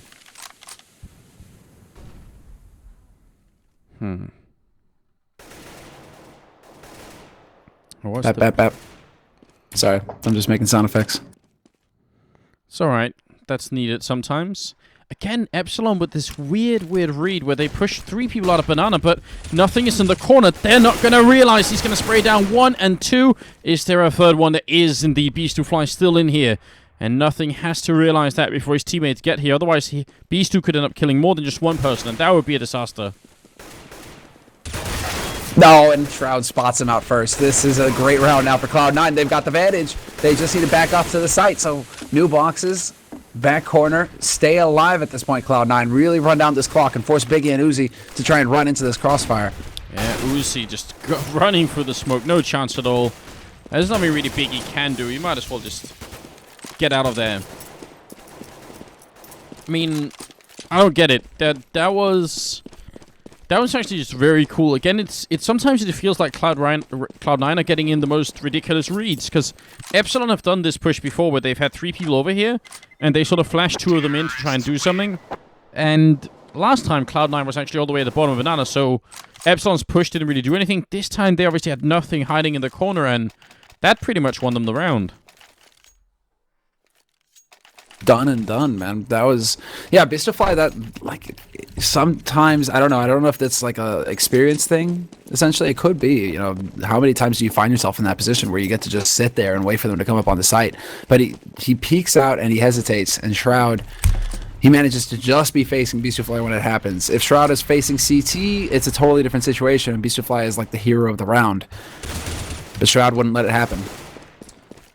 Bap. Sorry, I'm just making sound effects. It's alright. That's needed sometimes. Again, Epsilon with this weird read where they push 3 people out of Banana, but nothing is in the corner. They're not going to realize he's going to spray down 1 and 2. Is there a third one? There is indeed. Beastu Fly still in here. And nothing has to realize that before his teammates get here. Otherwise, Beastu could end up killing more than just 1 person, and that would be a disaster. No, and Shroud spots him out first. This is a great round now for Cloud9. They've got the advantage. They just need to back off to the site. So, new boxes. Back corner, stay alive at this point, Cloud9. Really run down this clock and force Biggie and Uzi to try and run into this crossfire. Yeah, Uzi just running through the smoke. No chance at all. There's nothing really Biggie can do. He might as well just get out of there. I mean, I don't get it. That was actually just very cool. Again, it's sometimes it feels like Cloud9 are getting in the most ridiculous reads, because Epsilon have done this push before where they've had 3 people over here, and they sort of flash 2 of them in to try and do something. And last time, Cloud9 was actually all the way at the bottom of Banana, so Epsilon's push didn't really do anything. This time, they obviously had nothing hiding in the corner, and that pretty much won them the round. Done and done, man. That was, yeah, Beastfly, that, like, sometimes, I don't know if that's like a experience thing. Essentially, it could be, you know, how many times do you find yourself in that position where you get to just sit there and wait for them to come up on the site? But he peeks out and he hesitates, and Shroud, he manages to just be facing Beastfly when it happens. If Shroud is facing CT, it's a totally different situation, and Beastfly is like the hero of the round. But Shroud wouldn't let it happen.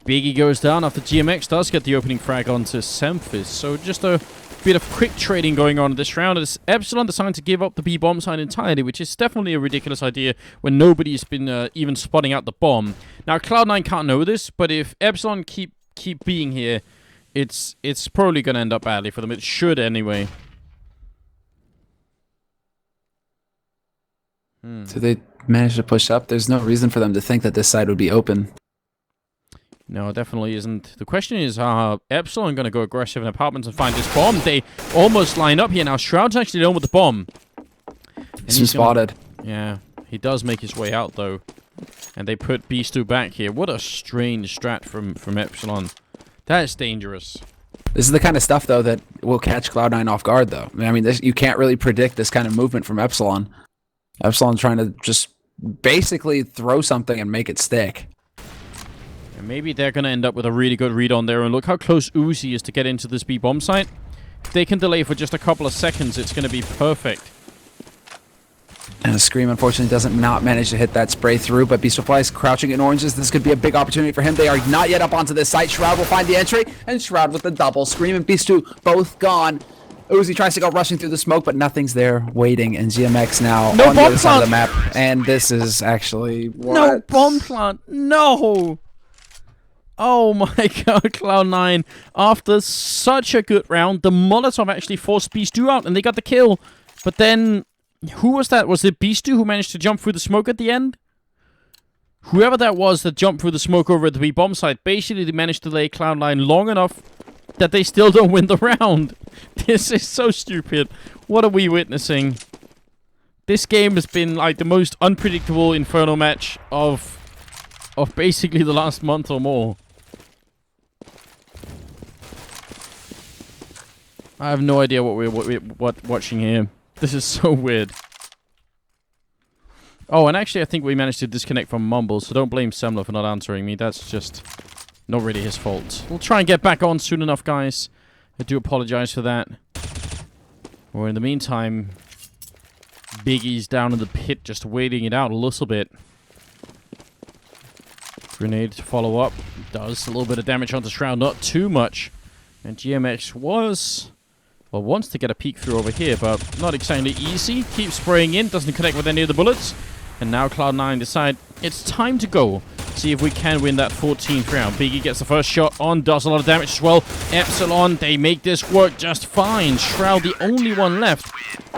Biggie goes down after GMX does get the opening frag onto Semphis. So just a bit of quick trading going on in this round. As Epsilon decided to give up the B bomb site entirely, which is definitely a ridiculous idea when nobody's been even spotting out the bomb. Now, Cloud9 can't know this, but if Epsilon keep being here, it's probably going to end up badly for them. It should anyway. So they managed to push up. There's no reason for them to think that this side would be open. No, it definitely isn't. The question is, Epsilon going to go aggressive in apartments and find this bomb? They almost line up here now. Shroud's actually alone with the bomb. He's been spotted. Yeah, he does make his way out, though. And they put Beastu back here. What a strange strat from Epsilon. That is dangerous. This is the kind of stuff, though, that will catch Cloud9 off guard, though. I mean, you can't really predict this kind of movement from Epsilon. Epsilon's trying to just basically throw something and make it stick. And maybe they're going to end up with a really good read on there. And look how close Uzi is to get into this B bomb site. If they can delay for just a couple of seconds, it's going to be perfect. And the Scream, unfortunately, doesn't not manage to hit that spray through, but Beast Flies crouching in oranges. This could be a big opportunity for him. They are not yet up onto this site. Shroud will find the entry, and Shroud with the double. Scream and Beast 2 both gone. Uzi tries to go rushing through the smoke, but nothing's there waiting, and GMX now on the other side of the map. And this is actually... What? No bomb plant! No! Oh my god, Cloud9. After such a good round, the Molotov actually forced Beastu out, and they got the kill. But then... Who was that? Was it Beastu who managed to jump through the smoke at the end? Whoever that was that jumped through the smoke over at the B-bomb site, basically they managed to lay Cloud9 long enough that they still don't win the round. This is so stupid. What are we witnessing? This game has been like the most unpredictable Inferno match of basically the last month or more. I have no idea what we're watching here. This is so weird. Oh, and actually I think we managed to disconnect from Mumble, so don't blame Semler for not answering me. That's just not really his fault. We'll try and get back on soon enough, guys. I do apologize for that. Or in the meantime, Biggie's down in the pit just waiting it out a little bit. Grenade to follow up. Does a little bit of damage onto Shroud, not too much. And GMX wants to get a peek through over here, but not exactly easy. Keeps spraying in, doesn't connect with any of the bullets. And now Cloud9 decide it's time to go. See if we can win that 14th round. Biggie gets the first shot on, does a lot of damage as well. Epsilon, they make this work just fine. Shroud, the only one left.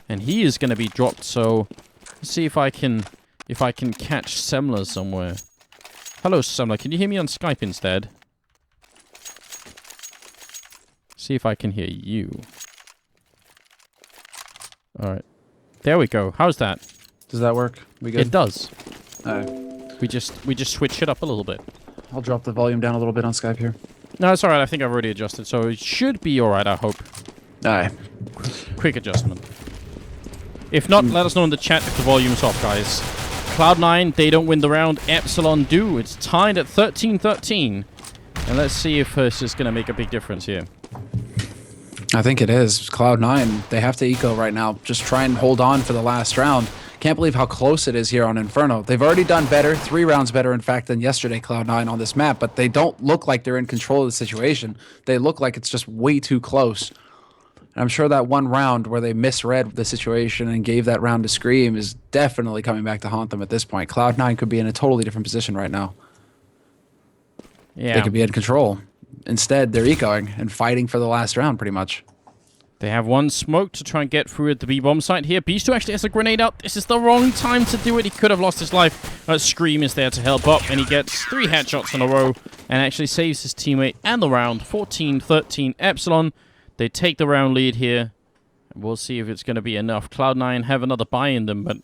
And he is going to be dropped, so let's see if I can catch Semler somewhere. Hello, Semler. Can you hear me on Skype instead? See if I can hear you. Alright. There we go. How's that? Does that work? We good? It does. Alright. We just switch it up a little bit. I'll drop the volume down a little bit on Skype here. No, it's alright. I think I've already adjusted, so it should be alright, I hope. Alright. Quick adjustment. If not, let us know in the chat if the volume's off, guys. Cloud9, they don't win the round. Epsilon do. It's tied at 13-13. And let's see if this is going to make a big difference here. I think it is. Cloud9, they have to eco right now. Just try and hold on for the last round. Can't believe how close it is here on Inferno. They've already done better, 3 rounds better, in fact, than yesterday, Cloud9 on this map, but they don't look like they're in control of the situation. They look like it's just way too close. And I'm sure that one round where they misread the situation and gave that round to Scream is definitely coming back to haunt them at this point. Cloud9 could be in a totally different position right now. Yeah. They could be in control. Instead, they're ecoing and fighting for the last round, pretty much. They have one smoke to try and get through at the B-bomb site here. Beast2 actually has a grenade out. This is the wrong time to do it. He could have lost his life. Scream is there to help up, and he gets 3 headshots in a row and actually saves his teammate and the round. 14-13 Epsilon. They take the round lead here. We'll see if it's going to be enough. Cloud9 have another buy in them, but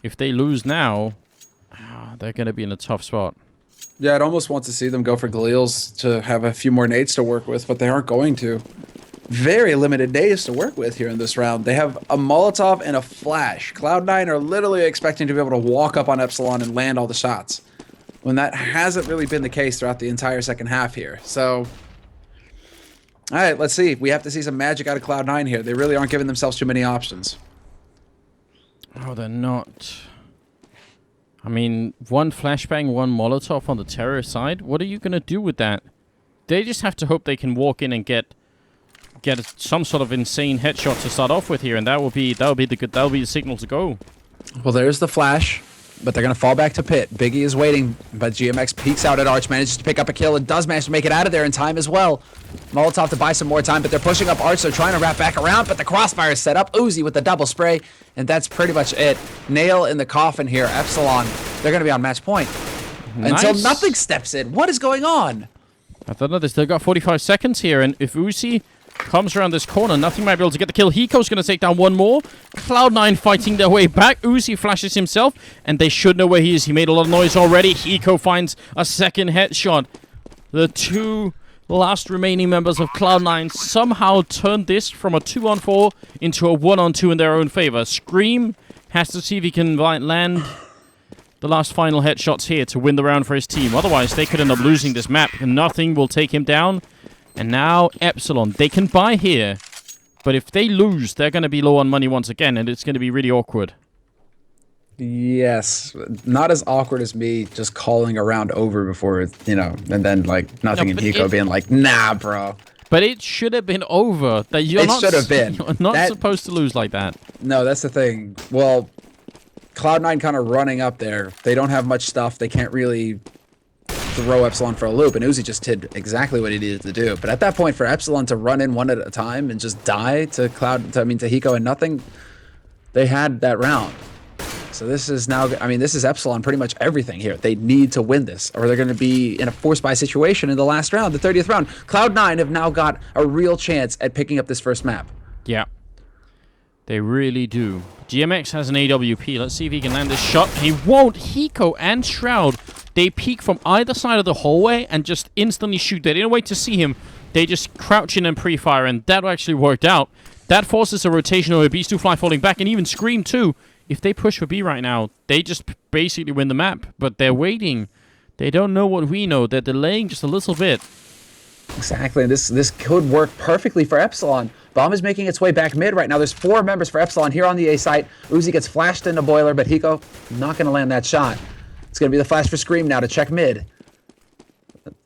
if they lose now, they're going to be in a tough spot. Yeah, I'd almost want to see them go for Galils to have a few more nades to work with, but they aren't going to. Very limited nades to work with here in this round. They have a Molotov and a flash. Cloud9 are literally expecting to be able to walk up on Epsilon and land all the shots, when that hasn't really been the case throughout the entire second half here. So, all right, let's see. We have to see some magic out of Cloud9 here. They really aren't giving themselves too many options. Oh, they're not. I mean, 1 flashbang, 1 Molotov on the terror side. What are you going to do with that? They just have to hope they can walk in and get get some sort of insane headshot to start off with here, and that will be the signal to go. Well, there's the flash, but they're going to fall back to pit. Biggie is waiting, but GMX peeks out at Arch, manages to pick up a kill, and does manage to make it out of there in time as well. Molotov to buy some more time, but they're pushing up Arch. They're trying to wrap back around, but the crossfire is set up. Uzi with the double spray, and that's pretty much it. Nail in the coffin here. Epsilon, they're going to be on match point. Nice. Until nothing steps in. What is going on? I don't know. They still got 45 seconds here, and if Uzi comes around this corner, nothing might be able to get the kill. Hiko's going to take down one more. Cloud9 fighting their way back. Uzi flashes himself, and they should know where he is. He made a lot of noise already. Hiko finds a second headshot. The two last remaining members of Cloud9 somehow turned this from a 2-on-4 into a 1-on-2 in their own favor. Scream has to see if he can land the last final headshots here to win the round for his team. Otherwise, they could end up losing this map, and nothing will take him down. And now Epsilon, they can buy here, but if they lose, they're going to be low on money once again, and it's going to be really awkward. Yes, not as awkward as me just calling a round over before, you know, and then like nothing and Hiko being like, nah, bro. But it should have been over. That you're not supposed to lose like that. No, that's the thing. Well, Cloud9 kind of running up there. They don't have much stuff. They can't really throw Epsilon for a loop, and Uzi just did exactly what he needed to do. But at that point, for Epsilon to run in one at a time and just die to Hiko and nothing, they had that round. So this is now, I mean, this is Epsilon pretty much everything here. They need to win this, or they're going to be in a forced buy situation in the last round, the 30th round. Cloud9 have now got a real chance at picking up this first map. Yeah. They really do. GMX has an AWP. Let's see if he can land this shot. He won't. Hiko and Shroud, they peek from either side of the hallway and just instantly shoot. They didn't wait to see him. They just crouch in and pre-fire, and that actually worked out. That forces a rotation over Beast 2 Fly falling back, and even Scream too. If they push for B right now, they just basically win the map. But they're waiting. They don't know what we know. They're delaying just a little bit. Exactly. This could work perfectly for Epsilon. Bomb is making its way back mid right now. There's 4 members for Epsilon here on the A site. Uzi gets flashed into Boiler, but Hiko not going to land that shot. It's going to be the flash for Scream now to check mid.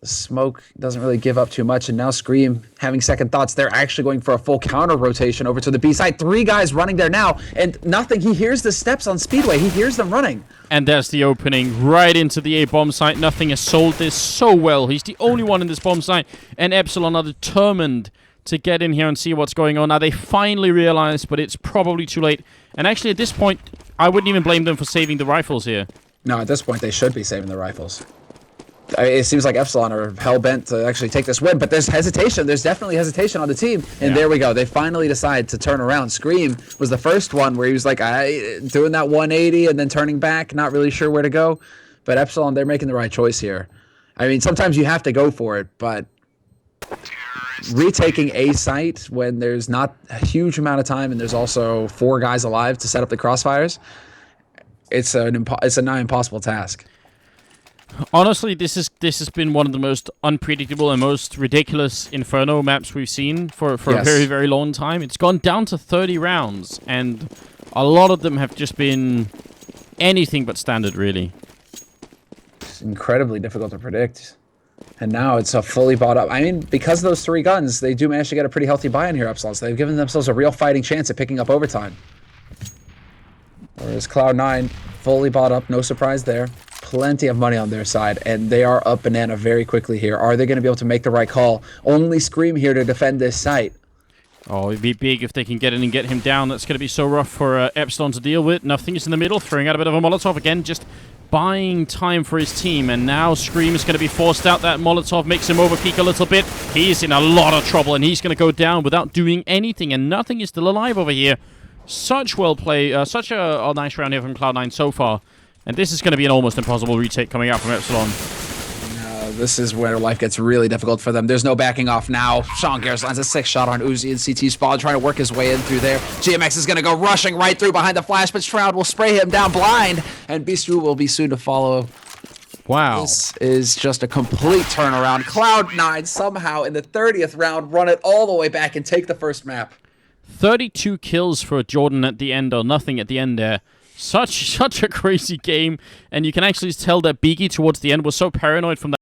The smoke doesn't really give up too much, and now Scream having second thoughts. They're actually going for a full counter rotation over to the B side. 3 guys running there now, and nothing. He hears the steps on Speedway. He hears them running. And there's the opening right into the A bomb site. Nothing has sold this so well. He's the only one in this bomb site, and Epsilon are determined to get in here and see what's going on. Now, they finally realize, but it's probably too late. And actually, at this point, I wouldn't even blame them for saving the rifles here. No, at this point, they should be saving the rifles. It seems like Epsilon are hell-bent to actually take this win, but there's hesitation. There's definitely hesitation on the team, and there we go. They finally decide to turn around. Scream was the first one where he was like doing that 180 and then turning back, not really sure where to go. But Epsilon, they're making the right choice here. I mean, sometimes you have to go for it, but retaking a site when there's not a huge amount of time and there's also 4 guys alive to set up the crossfires, it's a nigh impossible task. Honestly, this has been one of the most unpredictable and most ridiculous Inferno maps we've seen for a very, very long time. It's gone down to 30 rounds, and a lot of them have just been anything but standard, really. It's incredibly difficult to predict. And now it's a fully bought up. I mean, because of those 3 guns, they do manage to get a pretty healthy buy in here, Epsilon. So they've given themselves a real fighting chance at picking up overtime. Whereas Cloud9, fully bought up, no surprise there. Plenty of money on their side, and they are up banana very quickly here. Are they going to be able to make the right call? Only Scream here to defend this site. Oh, it'd be big if they can get in and get him down. That's going to be so rough for Epsilon to deal with. Nothing is in the middle, throwing out a bit of a Molotov again, just buying time for his team. And now Scream is going to be forced out. That Molotov makes him overpeak a little bit. He's in a lot of trouble, and he's going to go down without doing anything, and nothing is still alive over here. Such well play, such a nice round here from Cloud9 so far. And this is going to be an almost impossible retake coming out from Epsilon. This is where life gets really difficult for them. There's no backing off now. Sean Garris lands a 6 shot on Uzi and CT Spawn, trying to work his way in through there. GMX is going to go rushing right through behind the flash, but Shroud will spray him down blind, and Beastru will be soon to follow. Wow. This is just a complete turnaround. Cloud9 somehow in the 30th round run it all the way back and take the first map. 32 kills for Jordan at the end, or nothing at the end there. Such a crazy game, and you can actually tell that Biggie towards the end was so paranoid from that